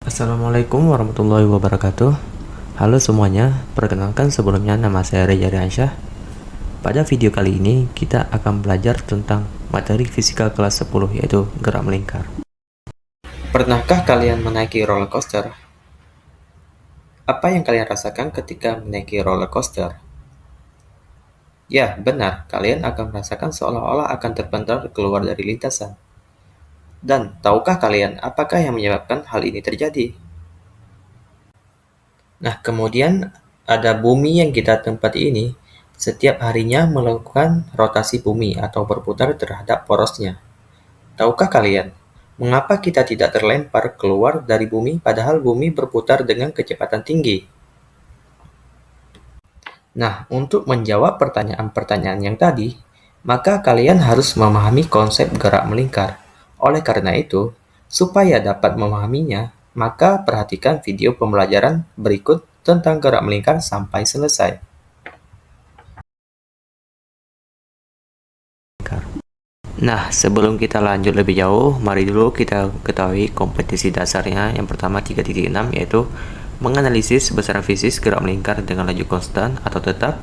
Assalamualaikum warahmatullahi wabarakatuh. Halo semuanya, perkenalkan sebelumnya nama saya Reza Riansyah. Pada video kali ini kita akan belajar tentang materi fisika kelas 10 yaitu gerak melingkar. Pernahkah kalian menaiki roller coaster? Apa yang kalian rasakan ketika menaiki roller coaster? Ya, benar, kalian akan merasakan seolah-olah akan terpental keluar dari lintasan. Dan tahukah kalian apakah yang menyebabkan hal ini terjadi? Nah, kemudian ada bumi yang kita tempati ini setiap harinya melakukan rotasi bumi atau berputar terhadap porosnya. Tahukah kalian, mengapa kita tidak terlempar keluar dari bumi padahal bumi berputar dengan kecepatan tinggi? Nah, untuk menjawab pertanyaan-pertanyaan yang tadi, maka kalian harus memahami konsep gerak melingkar. Oleh karena itu, supaya dapat memahaminya, maka perhatikan video pembelajaran berikut tentang gerak melingkar sampai selesai. Nah, sebelum kita lanjut lebih jauh, mari dulu kita ketahui kompetisi dasarnya. Yang pertama 3.6 yaitu menganalisis besaran fisik gerak melingkar dengan laju konstan atau tetap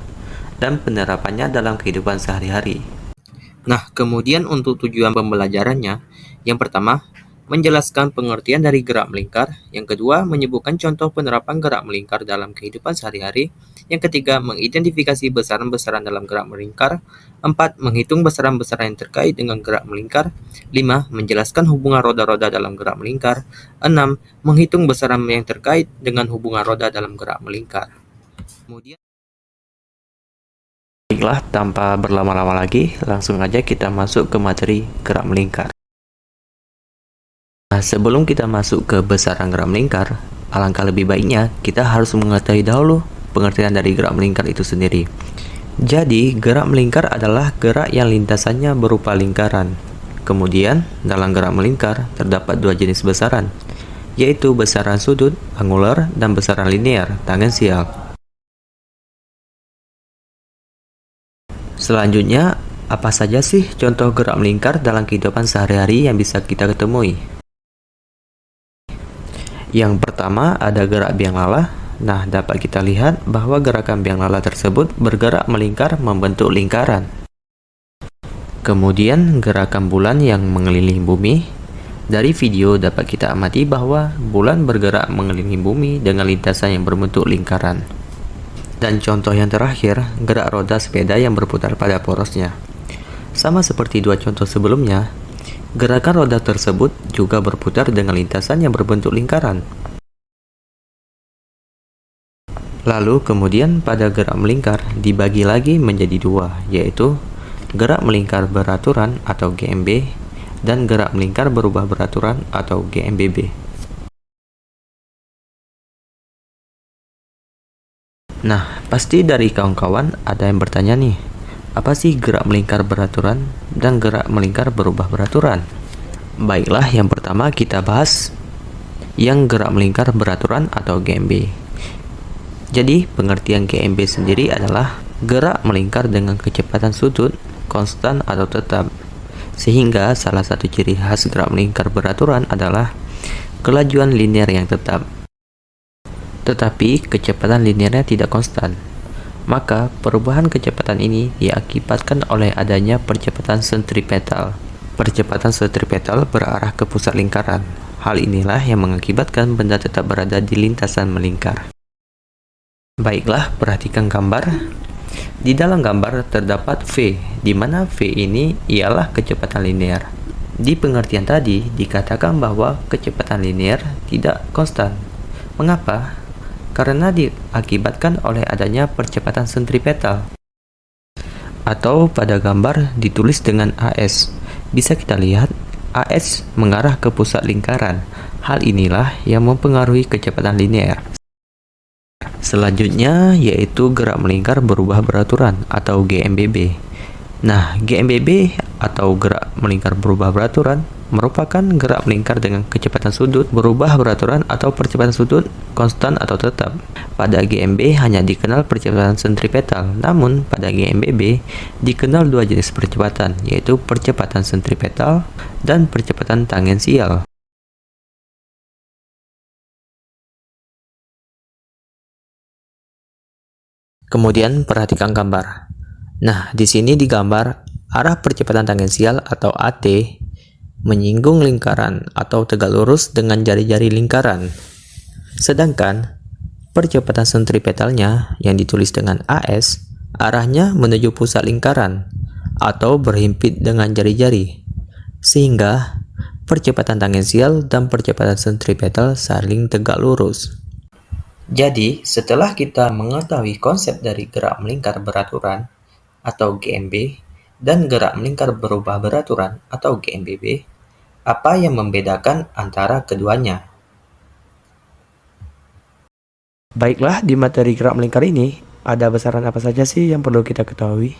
dan penerapannya dalam kehidupan sehari-hari. Nah, kemudian untuk tujuan pembelajarannya, yang pertama, menjelaskan pengertian dari gerak melingkar. Yang kedua, menyebutkan contoh penerapan gerak melingkar dalam kehidupan sehari-hari. Yang ketiga, mengidentifikasi besaran-besaran dalam gerak melingkar. 4. Menghitung besaran-besaran yang terkait dengan gerak melingkar. 5. Menjelaskan hubungan roda-roda dalam gerak melingkar. 6. Menghitung besaran yang terkait dengan hubungan roda dalam gerak melingkar. Kemudian, baiklah, tanpa berlama-lama lagi, langsung aja kita masuk ke materi gerak melingkar. Nah, sebelum kita masuk ke besaran gerak melingkar, alangkah lebih baiknya kita harus mengetahui dahulu pengertian dari gerak melingkar itu sendiri. Jadi, gerak melingkar adalah gerak yang lintasannya berupa lingkaran. Kemudian, dalam gerak melingkar terdapat dua jenis besaran, yaitu besaran sudut, angular, dan besaran linear, tangensial. Selanjutnya, apa saja sih contoh gerak melingkar dalam kehidupan sehari-hari yang bisa kita ketemui? Yang pertama ada gerak biang lala. Nah, dapat kita lihat bahwa gerakan biang lala tersebut bergerak melingkar membentuk lingkaran. Kemudian gerakan bulan yang mengelilingi bumi. Dari video dapat kita amati bahwa bulan bergerak mengelilingi bumi dengan lintasan yang berbentuk lingkaran. Dan contoh yang terakhir, gerak roda sepeda yang berputar pada porosnya. Sama seperti dua contoh sebelumnya, gerakan roda tersebut juga berputar dengan lintasan yang berbentuk lingkaran. Lalu kemudian pada gerak melingkar dibagi lagi menjadi dua, yaitu gerak melingkar beraturan atau GMB dan gerak melingkar berubah beraturan atau GMBB. Nah, pasti dari kawan-kawan ada yang bertanya nih, apa sih gerak melingkar beraturan dan gerak melingkar berubah beraturan? Baiklah, yang pertama kita bahas yang gerak melingkar beraturan atau GMB. Jadi, pengertian GMB sendiri adalah gerak melingkar dengan kecepatan sudut konstan atau tetap. Sehingga salah satu ciri khas gerak melingkar beraturan adalah kelajuan linear yang tetap. Tetapi kecepatan linearnya tidak konstan. Maka perubahan kecepatan ini diakibatkan oleh adanya percepatan sentripetal. Percepatan sentripetal berarah ke pusat lingkaran. Hal inilah yang mengakibatkan benda tetap berada di lintasan melingkar. Baiklah, perhatikan gambar. Di dalam gambar terdapat V, di mana V ini ialah kecepatan linear. Di pengertian tadi dikatakan bahwa kecepatan linear tidak konstan. Mengapa? Karena diakibatkan oleh adanya percepatan sentripetal. Atau pada gambar ditulis dengan AS. Bisa kita lihat AS mengarah ke pusat lingkaran. Hal inilah yang mempengaruhi kecepatan linear. Selanjutnya yaitu gerak melingkar berubah beraturan atau GMBB. Nah, GMBB atau gerak melingkar berubah beraturan merupakan gerak melingkar dengan kecepatan sudut berubah beraturan atau percepatan sudut konstan atau tetap. Pada GMB hanya dikenal percepatan sentripetal, namun pada GMBB dikenal dua jenis percepatan, yaitu percepatan sentripetal dan percepatan tangensial. Kemudian perhatikan gambar. Nah, di sini digambar arah percepatan tangensial atau AT menyinggung lingkaran atau tegak lurus dengan jari-jari lingkaran. Sedangkan percepatan sentripetalnya yang ditulis dengan AS arahnya menuju pusat lingkaran atau berhimpit dengan jari-jari. Sehingga percepatan tangensial dan percepatan sentripetal saling tegak lurus. Jadi, setelah kita mengetahui konsep dari gerak melingkar beraturan atau GMB dan gerak melingkar berubah beraturan atau GMBB, apa yang membedakan antara keduanya? Baiklah, di materi gerak melingkar ini, ada besaran apa saja sih yang perlu kita ketahui?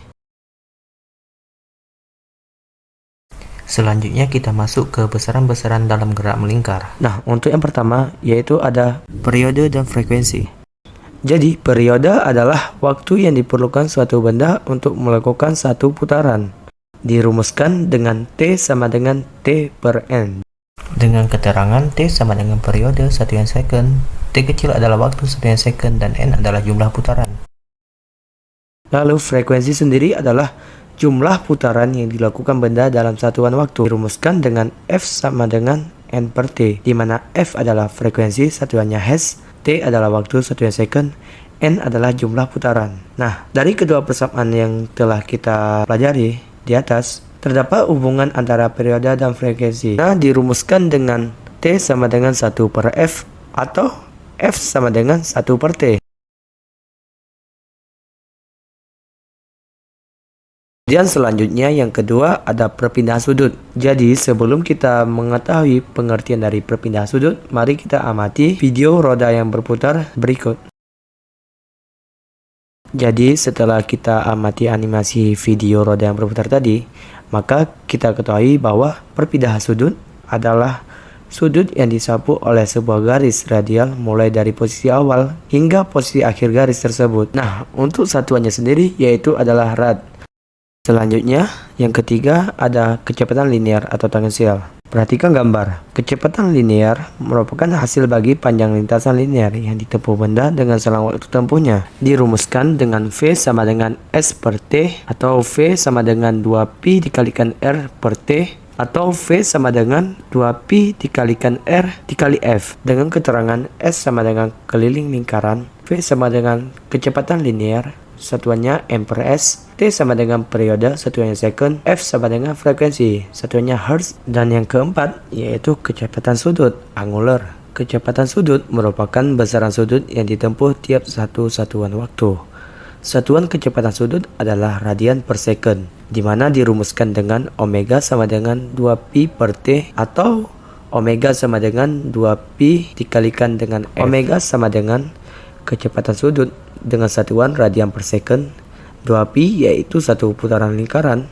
Selanjutnya kita masuk ke besaran-besaran dalam gerak melingkar. Nah, untuk yang pertama yaitu ada periode dan frekuensi. Jadi, periode adalah waktu yang diperlukan suatu benda untuk melakukan satu putaran. Dirumuskan dengan T sama dengan T per N. Dengan keterangan T sama dengan periode satuan second, T kecil adalah waktu satuan second, dan N adalah jumlah putaran. Lalu frekuensi sendiri adalah jumlah putaran yang dilakukan benda dalam satuan waktu. Dirumuskan dengan F sama dengan N per T, di mana F adalah frekuensi satuannya Hertz, T adalah waktu satuan second, N adalah jumlah putaran. Nah, dari kedua persamaan yang telah kita pelajari di atas, terdapat hubungan antara periode dan frekuensi. Nah, dirumuskan dengan T sama dengan 1 per F atau F sama dengan 1 per T. Kemudian selanjutnya yang kedua ada perpindahan sudut. Jadi sebelum kita mengetahui pengertian dari perpindahan sudut, mari kita amati video roda yang berputar berikut. Jadi setelah kita amati animasi video roda yang berputar tadi, maka kita ketahui bahwa perpindahan sudut adalah sudut yang disapu oleh sebuah garis radial mulai dari posisi awal hingga posisi akhir garis tersebut. Nah, untuk satuannya sendiri yaitu adalah rad. Selanjutnya, yang ketiga ada kecepatan linear atau tangensial. Perhatikan gambar. Kecepatan linear merupakan hasil bagi panjang lintasan linear yang ditempuh benda dengan selang waktu tempuhnya. Dirumuskan dengan V sama dengan S per T atau V sama dengan 2Pi dikalikan R per T atau V sama dengan 2Pi dikalikan R dikali F dengan keterangan S sama dengan keliling lingkaran, V sama dengan kecepatan linear, satuannya M per S, T sama dengan periode, satuannya second, F sama dengan frekuensi, satuannya Hertz, dan yang keempat yaitu kecepatan sudut, angular. Kecepatan sudut merupakan besaran sudut yang ditempuh tiap satu satuan waktu. Satuan kecepatan sudut adalah radian per second, di mana dirumuskan dengan omega sama dengan 2pi per T atau omega sama dengan 2pi dikalikan dengan F. Omega sama dengan kecepatan sudut dengan satuan radian per second, 2pi yaitu satu putaran lingkaran,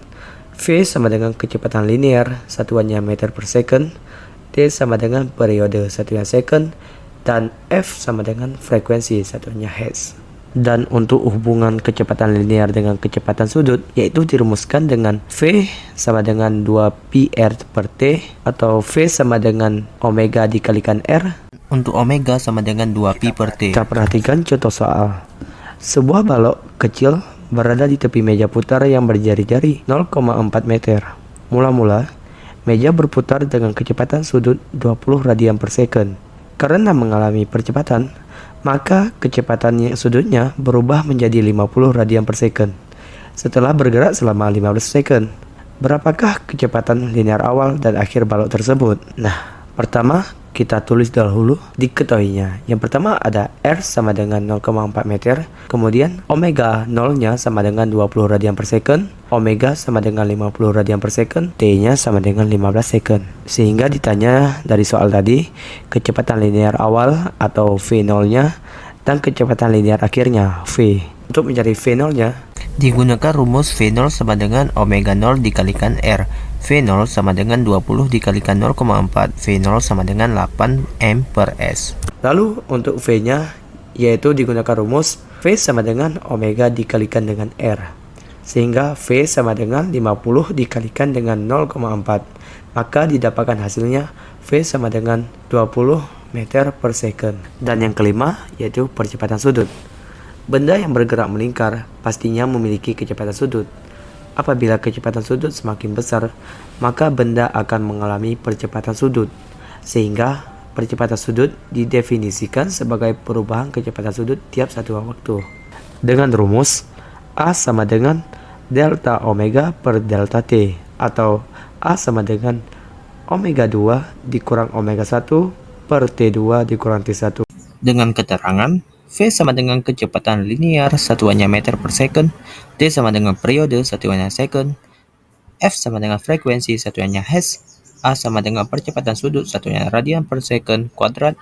V sama dengan kecepatan linear, satuannya meter per second, T sama dengan periode, satuannya second, dan F sama dengan frekuensi, satuannya hertz. Dan untuk hubungan kecepatan linear dengan kecepatan sudut yaitu dirumuskan dengan V sama dengan 2pi R per T atau V sama dengan omega dikalikan R. Untuk omega sama dengan 2pi per T. Kita perhatikan contoh soal. Sebuah balok kecil berada di tepi meja putar yang berjari-jari 0,4 meter. Mula-mula, meja berputar dengan kecepatan sudut 20 radian per second. Karena mengalami percepatan, maka kecepatan sudutnya berubah menjadi 50 radian per second setelah bergerak selama 15 second. Berapakah kecepatan linear awal dan akhir balok tersebut? Nah, pertama kita tulis dahulu diketahuinya. Yang pertama ada R sama dengan 0,4 meter, kemudian omega 0-nya sama dengan 20 radian per second, omega sama dengan 50 radian per second, T-nya sama dengan 15 second. Sehingga ditanya dari soal tadi, kecepatan linear awal atau V0-nya dan kecepatan linear akhirnya, V. Untuk mencari V0-nya, digunakan rumus V0 sama dengan omega 0 dikalikan R. V0 sama dengan 20 dikalikan 0,4, V0 sama dengan 8 M per S. Lalu untuk V-nya yaitu digunakan rumus V sama dengan omega dikalikan dengan R. Sehingga V sama dengan 50 dikalikan dengan 0,4. Maka didapatkan hasilnya V sama dengan 20 meter per second. Dan yang kelima yaitu percepatan sudut. Benda yang bergerak melingkar pastinya memiliki kecepatan sudut. Apabila kecepatan sudut semakin besar, maka benda akan mengalami percepatan sudut, sehingga percepatan sudut didefinisikan sebagai perubahan kecepatan sudut tiap satu waktu. Dengan rumus, A sama dengan delta omega per delta T, atau A sama dengan omega 2 dikurang omega 1 per T2 dikurang T1. Dengan keterangan, V sama dengan kecepatan linear satuannya meter per second, T sama dengan periode satuannya second, F sama dengan frekuensi satuannya hertz, A sama dengan percepatan sudut satuannya radian per second kuadrat,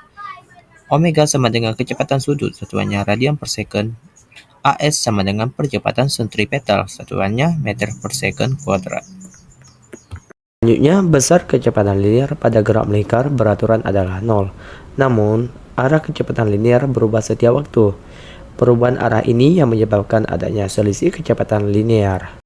omega sama dengan kecepatan sudut satuannya radian per second, AS sama dengan percepatan sentripetal satuannya meter per second kuadrat. Selanjutnya, besar kecepatan linear pada gerak melingkar beraturan adalah 0. Namun, arah kecepatan linear berubah setiap waktu. Perubahan arah ini yang menyebabkan adanya selisih kecepatan linear.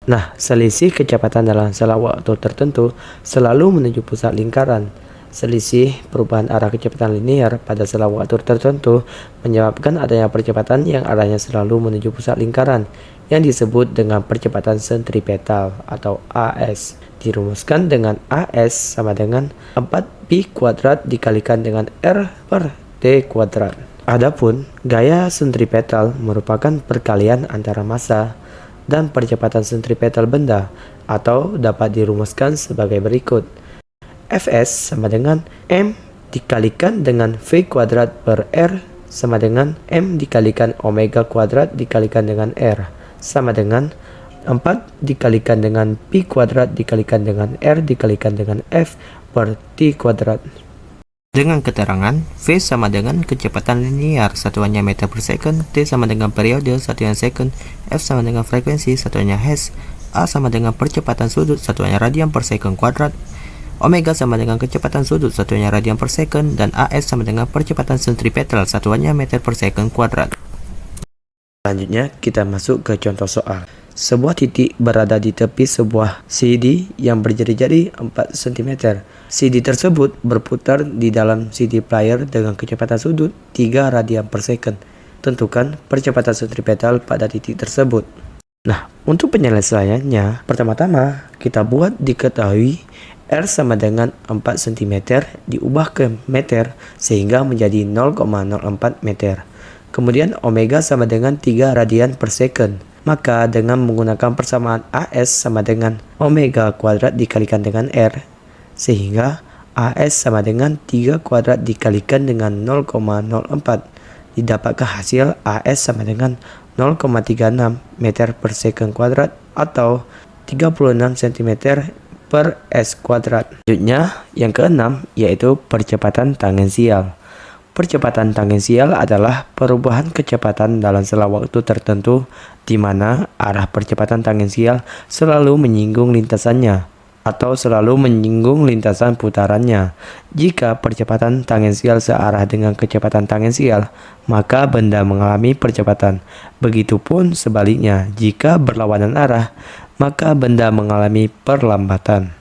Nah, selisih kecepatan dalam selang waktu tertentu selalu menuju pusat lingkaran. Selisih perubahan arah kecepatan linear pada selang waktu tertentu menyebabkan adanya percepatan yang arahnya selalu menuju pusat lingkaran, yang disebut dengan percepatan sentripetal atau AS. Dirumuskan dengan AS sama dengan 4pi kuadrat dikalikan dengan R per T kuadrat. Adapun gaya sentripetal merupakan perkalian antara massa dan percepatan sentripetal benda, atau dapat dirumuskan sebagai berikut. Fs sama dengan M dikalikan dengan V kuadrat per R sama dengan M dikalikan omega kuadrat dikalikan dengan R sama dengan 4 dikalikan dengan pi kuadrat dikalikan dengan R dikalikan dengan F per T kuadrat. Dengan keterangan, V sama dengan kecepatan linear satuannya meter per second, T sama dengan periode satuannya second, F sama dengan frekuensi satuannya hertz, A sama dengan percepatan sudut satuannya radian per second kuadrat, omega sama dengan kecepatan sudut satuannya radian per second, dan AS sama dengan percepatan sentripetal satuannya meter per second kuadrat. Selanjutnya kita masuk ke contoh soal. Sebuah titik berada di tepi sebuah CD yang berjari-jari 4 cm. CD tersebut berputar di dalam CD player dengan kecepatan sudut 3 radian per second. Tentukan percepatan sentripetal pada titik tersebut. Nah, untuk penyelesaiannya, pertama-tama kita buat diketahui R sama dengan 4 cm diubah ke meter sehingga menjadi 0,04 meter. Kemudian omega sama dengan 3 radian per second. Maka dengan menggunakan persamaan AS sama dengan omega kuadrat dikalikan dengan R, sehingga AS sama dengan 3 kuadrat dikalikan dengan 0,04. Didapatkan hasil AS sama dengan 0,36 meter per second kuadrat atau 36 cm per S kuadrat. Selanjutnya, yang keenam yaitu percepatan tangensial. Percepatan tangensial adalah perubahan kecepatan dalam selang waktu tertentu di mana arah percepatan tangensial selalu menyinggung lintasannya atau selalu menyinggung lintasan putarannya. Jika percepatan tangensial searah dengan kecepatan tangensial, maka benda mengalami percepatan. Begitupun sebaliknya, jika berlawanan arah, maka benda mengalami perlambatan.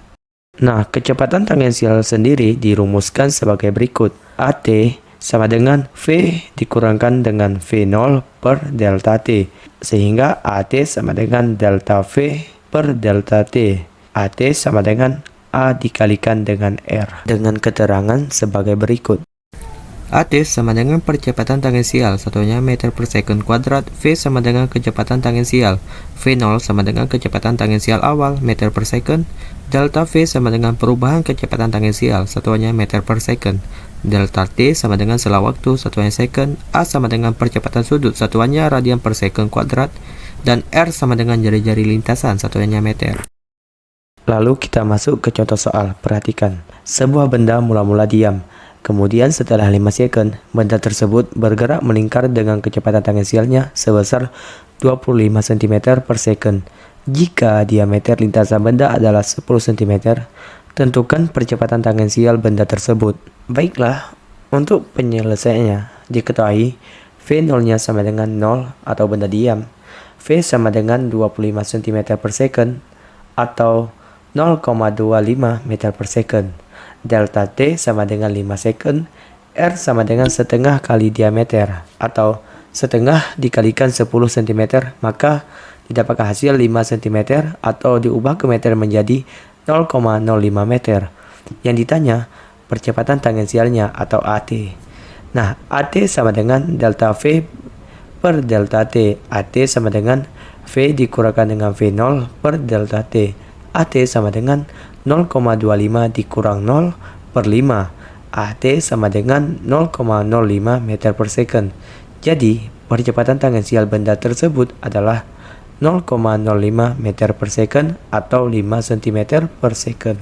Nah, kecepatan tangensial sendiri dirumuskan sebagai berikut. AT sama dengan V dikurangkan dengan V0 per delta T, sehingga AT sama dengan delta V per delta T. AT sama dengan A dikalikan dengan R, dengan keterangan sebagai berikut. AT sama dengan percepatan tangensial satunya meter per second kuadrat, V sama dengan kecepatan tangensial, V0 sama dengan kecepatan tangensial awal meter per second, delta V sama dengan perubahan kecepatan tangensial satuannya meter per second, delta T sama dengan selang waktu satuannya second, A sama dengan percepatan sudut satuannya radian per second kuadrat, dan R sama dengan jari-jari lintasan satuannya meter. Lalu kita masuk ke contoh soal. Perhatikan, sebuah benda mula-mula diam. Kemudian setelah 5 second, benda tersebut bergerak melingkar dengan kecepatan tangensialnya sebesar 25 cm per second. Jika diameter lintasan benda adalah 10 cm, tentukan percepatan tangensial benda tersebut. Baiklah, untuk penyelesaiannya diketahui V0-nya sama dengan 0 atau benda diam, V sama dengan 25 cm per second atau 0,25 meter per second. Delta T sama dengan 5 second, R sama dengan setengah kali diameter, atau setengah dikalikan 10 cm, maka didapatkan hasil 5 cm atau diubah ke meter menjadi 0,05 meter. Yang ditanya percepatan tangensialnya atau AT. Nah, AT sama dengan delta V per delta T. AT sama dengan V dikurangkan dengan V0 per delta T. AT sama dengan 0,25 dikurang 0 per 5. AT sama dengan 0,05 meter per second. Jadi, percepatan tangensial benda tersebut adalah 0,05 meter per second atau 5 cm per second.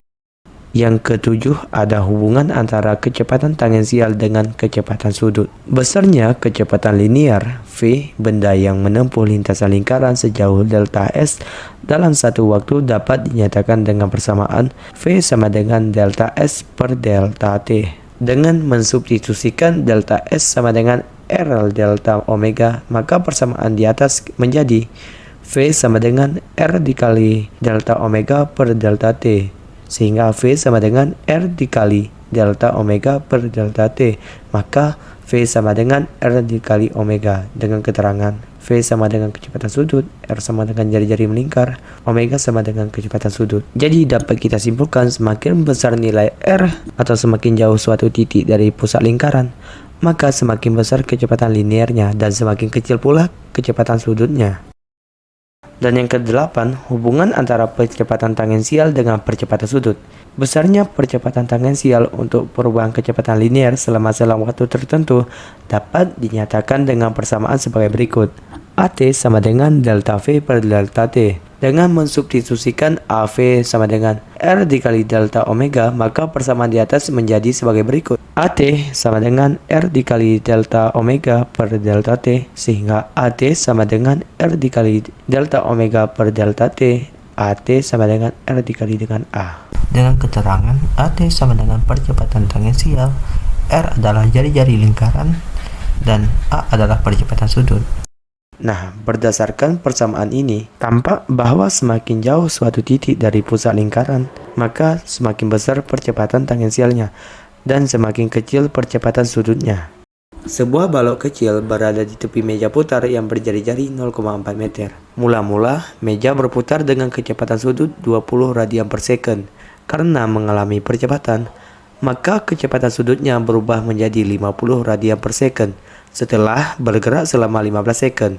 Yang ketujuh, ada hubungan antara kecepatan tangensial dengan kecepatan sudut. Besarnya kecepatan linear V benda yang menempuh lintasan lingkaran sejauh delta S dalam satu waktu dapat dinyatakan dengan persamaan V sama dengan delta S per delta T. Dengan mensubstitusikan delta S sama dengan R delta omega, maka persamaan di atas menjadi V sama dengan R dikali delta omega per delta T. Sehingga V sama dengan R dikali delta omega per delta T. Maka V sama dengan R dikali omega, dengan keterangan V sama dengan kecepatan sudut, R sama dengan jari-jari melingkar, omega sama dengan kecepatan sudut. Jadi dapat kita simpulkan semakin besar nilai R atau semakin jauh suatu titik dari pusat lingkaran, maka semakin besar kecepatan linearnya dan semakin kecil pula kecepatan sudutnya. Dan yang kedelapan, hubungan antara percepatan tangensial dengan percepatan sudut. Besarnya percepatan tangensial untuk perubahan kecepatan linear selama waktu tertentu dapat dinyatakan dengan persamaan sebagai berikut. AT sama dengan delta V per delta T. Dengan mensubstitusikan AV sama dengan R dikali delta omega, maka persamaan di atas menjadi sebagai berikut. AT sama dengan R dikali delta omega per delta T, sehingga AT sama dengan R dikali delta omega per delta T. AT sama dengan R dikali dengan A. Dengan keterangan AT sama dengan percepatan tangensial, R adalah jari-jari lingkaran, dan A adalah percepatan sudut. Nah, berdasarkan persamaan ini, tampak bahwa semakin jauh suatu titik dari pusat lingkaran, maka semakin besar percepatan tangensialnya, dan semakin kecil percepatan sudutnya. Sebuah balok kecil berada di tepi meja putar yang berjari-jari 0,4 meter. Mula-mula, meja berputar dengan kecepatan sudut 20 radian per second. Karena mengalami percepatan, maka kecepatan sudutnya berubah menjadi 50 radian per second. Setelah bergerak selama 15 second,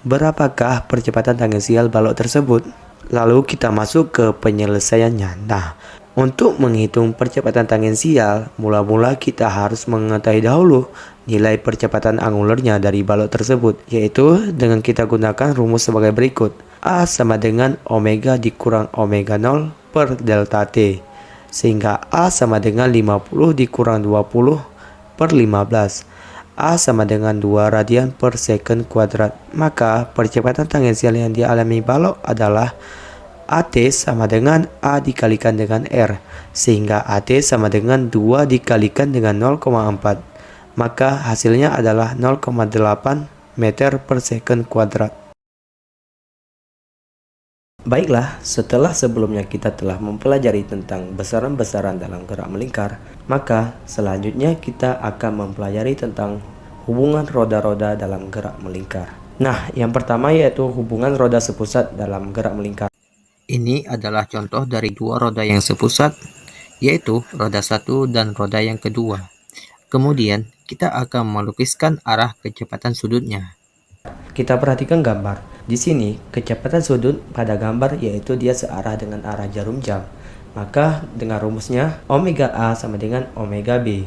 berapakah percepatan tangensial balok tersebut? Lalu kita masuk ke penyelesaiannya. Nah, untuk menghitung percepatan tangensial, mula-mula kita harus mengetahui dahulu nilai percepatan angulernya dari balok tersebut, yaitu dengan kita gunakan rumus sebagai berikut. A sama dengan omega dikurang omega 0 per delta T, sehingga A sama dengan 50 dikurang 20 per 15. A sama dengan 2 radian per second kuadrat. Maka percepatan tangensial yang dialami balok adalah AT sama dengan A dikalikan dengan R, sehingga AT sama dengan 2 dikalikan dengan 0,4. Maka hasilnya adalah 0,8 meter per second kuadrat. Baiklah, setelah sebelumnya kita telah mempelajari tentang besaran-besaran dalam gerak melingkar, maka selanjutnya kita akan mempelajari tentang hubungan roda-roda dalam gerak melingkar. Nah, yang pertama yaitu hubungan roda sepusat dalam gerak melingkar. Ini adalah contoh dari dua roda yang sepusat, yaitu roda satu dan roda yang kedua. Kemudian, kita akan melukiskan arah kecepatan sudutnya. Kita perhatikan gambar. Di sini, kecepatan sudut pada gambar yaitu dia searah dengan arah jarum jam. Maka dengan rumusnya, omega A sama dengan omega B.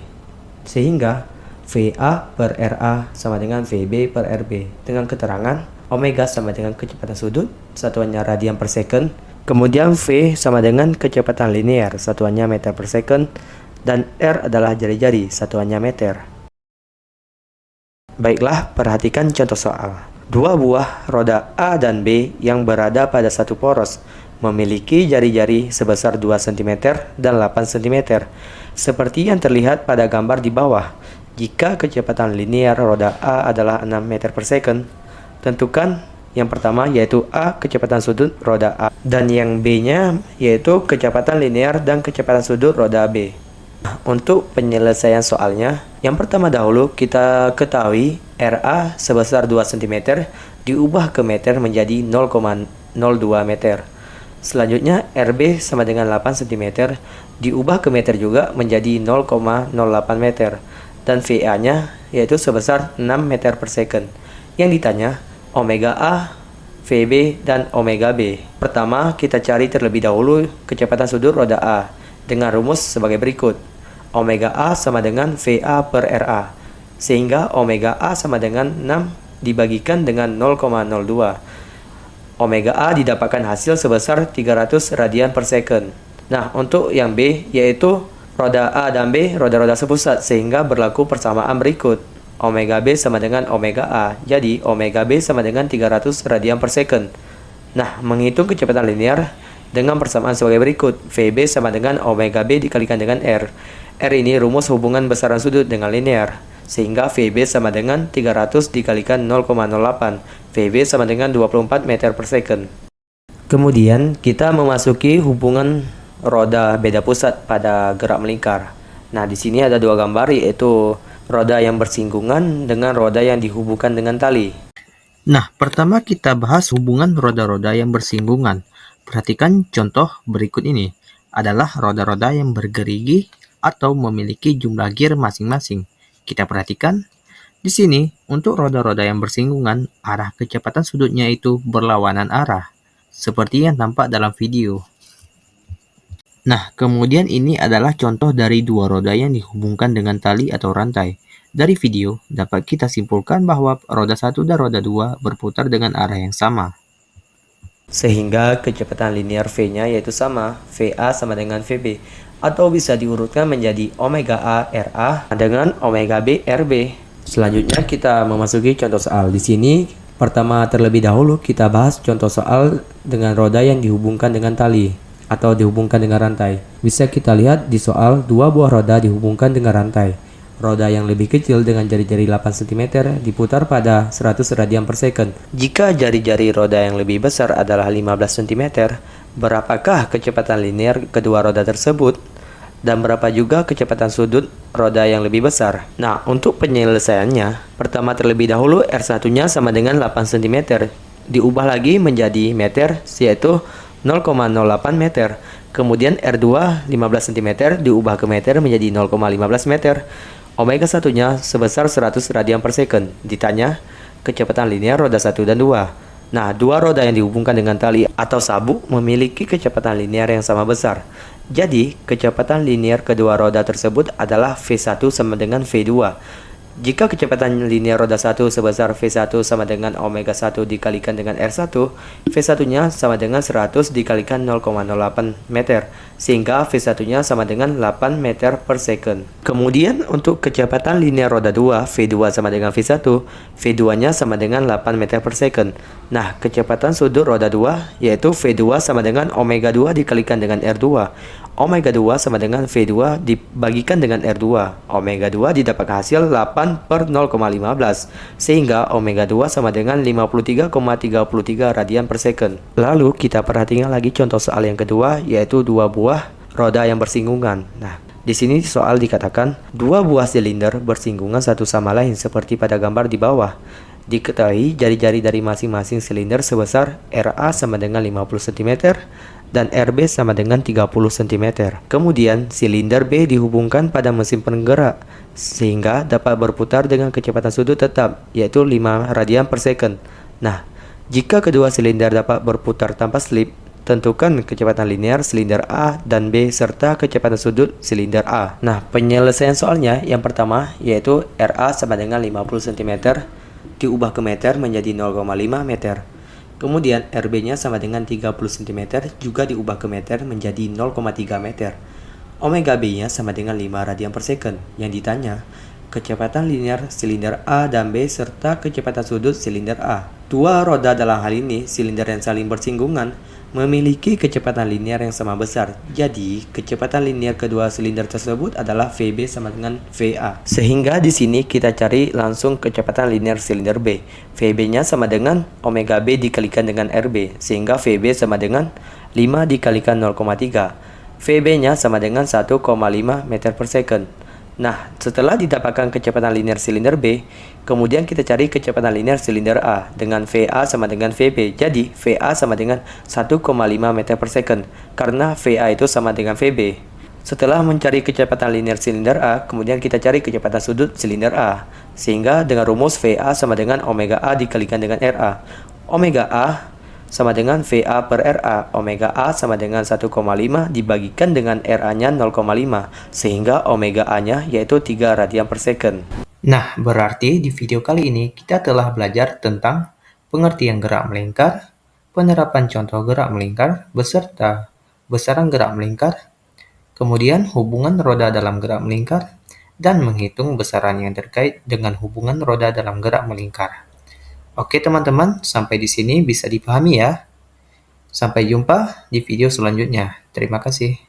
Sehingga VA per RA sama dengan VB per RB. Dengan keterangan, omega sama dengan kecepatan sudut, satuannya radian per second. Kemudian V sama dengan kecepatan linear, satuannya meter per second. Dan R adalah jari-jari, satuannya meter. Baiklah, perhatikan contoh soal. Dua buah roda A dan B yang berada pada satu poros memiliki jari-jari sebesar 2 cm dan 8 cm. Seperti yang terlihat pada gambar di bawah. Jika kecepatan linear roda A adalah 6 meter per second, tentukan yang pertama yaitu A kecepatan sudut roda A, dan yang B-nya yaitu kecepatan linear dan kecepatan sudut roda B. Untuk penyelesaian soalnya, yang pertama dahulu kita ketahui RA sebesar 2 cm diubah ke meter menjadi 0,02 meter. Selanjutnya RB sama dengan 8 cm diubah ke meter juga menjadi 0,08 meter. Dan VA-nya yaitu sebesar 6 meter per second. Yang ditanya omega A, VB, dan omega B. Pertama, kita cari terlebih dahulu kecepatan sudut roda A dengan rumus sebagai berikut. Omega A sama dengan VA per RA, sehingga omega A sama dengan 6 dibagikan dengan 0,02. Omega A didapatkan hasil sebesar 300 radian per second. Nah, untuk yang B, yaitu roda A dan B roda-roda sepusat, sehingga berlaku persamaan berikut. Omega B sama dengan omega A, jadi omega B sama dengan 300 radian per second. Nah, menghitung kecepatan linear dengan persamaan sebagai berikut. VB sama dengan omega B dikalikan dengan R. R ini rumus hubungan besaran sudut dengan linear, sehingga VB sama dengan 300 dikalikan 0,08. VB sama dengan 24 meter per second. Kemudian kita memasuki hubungan roda beda pusat pada gerak melingkar. Nah, di sini ada dua gambar, yaitu roda yang bersinggungan dengan roda yang dihubungkan dengan tali. Nah, pertama kita bahas hubungan roda-roda yang bersinggungan. Perhatikan contoh berikut ini adalah roda-roda yang bergerigi atau memiliki jumlah gear masing-masing. Kita perhatikan di sini untuk roda-roda yang bersinggungan, arah kecepatan sudutnya itu berlawanan arah, seperti yang tampak dalam video. Nah, kemudian ini adalah contoh dari dua roda yang dihubungkan dengan tali atau rantai. Dari video, dapat kita simpulkan bahwa roda 1 dan roda 2 berputar dengan arah yang sama. Sehingga kecepatan linear V-nya yaitu sama, VA sama dengan VB. Atau bisa diurutkan menjadi omega A RA dengan omega B RB. Selanjutnya kita memasuki contoh soal. Di sini pertama terlebih dahulu kita bahas contoh soal dengan roda yang dihubungkan dengan tali atau dihubungkan dengan rantai. Bisa kita lihat di soal dua buah roda dihubungkan dengan rantai. Roda yang lebih kecil dengan jari-jari 8 cm diputar pada 100 radian per second. Jika jari-jari roda yang lebih besar adalah 15 cm, berapakah kecepatan linear kedua roda tersebut? Dan berapa juga kecepatan sudut roda yang lebih besar? Nah, untuk penyelesaiannya, pertama terlebih dahulu R1-nya sama dengan 8 cm. Diubah lagi menjadi meter, yaitu 0,08 meter. Kemudian R2 15 cm diubah ke meter menjadi 0,15 meter. Omega 1-nya sebesar 100 radian per second. Ditanya kecepatan linear roda 1 dan 2. Nah, dua roda yang dihubungkan dengan tali atau sabuk memiliki kecepatan linear yang sama besar. Jadi, kecepatan linear kedua roda tersebut adalah V1 sama dengan V2. Jika kecepatan linear roda 1 sebesar V1 sama dengan omega 1 dikalikan dengan R1, V1-nya sama dengan 100 dikalikan 0,08 meter, sehingga V1-nya sama dengan 8 meter per second. Kemudian untuk kecepatan linear roda 2, V2 sama dengan V1, V2-nya sama dengan 8 meter per second. Nah, kecepatan sudut roda 2 yaitu V2 sama dengan omega 2 dikalikan dengan R2. Omega 2 sama dengan V2 dibagikan dengan R2. Omega 2 didapat hasil 8 per 0,15, sehingga omega 2 sama dengan 53,33 radian per second. Lalu kita perhatikan lagi contoh soal yang kedua, yaitu dua buah roda yang bersinggungan. Nah, di sini soal dikatakan dua buah silinder bersinggungan satu sama lain seperti pada gambar di bawah. Diketahui jari-jari dari masing-masing silinder sebesar RA sama dengan 50 cm dan RB sama dengan 30 cm. Kemudian silinder B dihubungkan pada mesin penggerak sehingga dapat berputar dengan kecepatan sudut tetap yaitu 5 radian per second. Nah, jika kedua silinder dapat berputar tanpa slip, tentukan kecepatan linear silinder A dan B serta kecepatan sudut silinder A. Nah, penyelesaian soalnya yang pertama yaitu RA sama dengan 50 cm diubah ke meter menjadi 0,5 meter. Kemudian RB-nya sama dengan 30 cm juga diubah ke meter menjadi 0,3 meter. Omega B-nya sama dengan 5 radian per second. Yang ditanya, kecepatan linear silinder A dan B serta kecepatan sudut silinder A. Dua roda dalam hal ini, silinder yang saling bersinggungan, memiliki kecepatan linear yang sama besar. Jadi, kecepatan linear kedua silinder tersebut adalah VB sama dengan VA. Sehingga di sini kita cari langsung kecepatan linear silinder B. VB-nya sama dengan omega B dikalikan dengan RB, sehingga VB sama dengan 5 dikalikan 0,3. VB-nya sama dengan 1,5 meter per second. Nah, setelah didapatkan kecepatan linear silinder B, kemudian kita cari kecepatan linear silinder A dengan VA sama dengan VB. Jadi, VA sama dengan 1,5 meter per second, karena VA itu sama dengan VB. Setelah mencari kecepatan linear silinder A, kemudian kita cari kecepatan sudut silinder A. Sehingga dengan rumus VA sama dengan omega A dikalikan dengan RA. Omega A sama dengan VA per RA. Omega A sama dengan 1,5 dibagikan dengan RA-nya 0,5, sehingga omega A-nya yaitu 3 radian per second. Nah, berarti di video kali ini kita telah belajar tentang pengertian gerak melingkar, penerapan contoh gerak melingkar, beserta besaran gerak melingkar, kemudian hubungan roda dalam gerak melingkar, dan menghitung besaran yang terkait dengan hubungan roda dalam gerak melingkar. Oke teman-teman, sampai di sini bisa dipahami ya. Sampai jumpa di video selanjutnya. Terima kasih.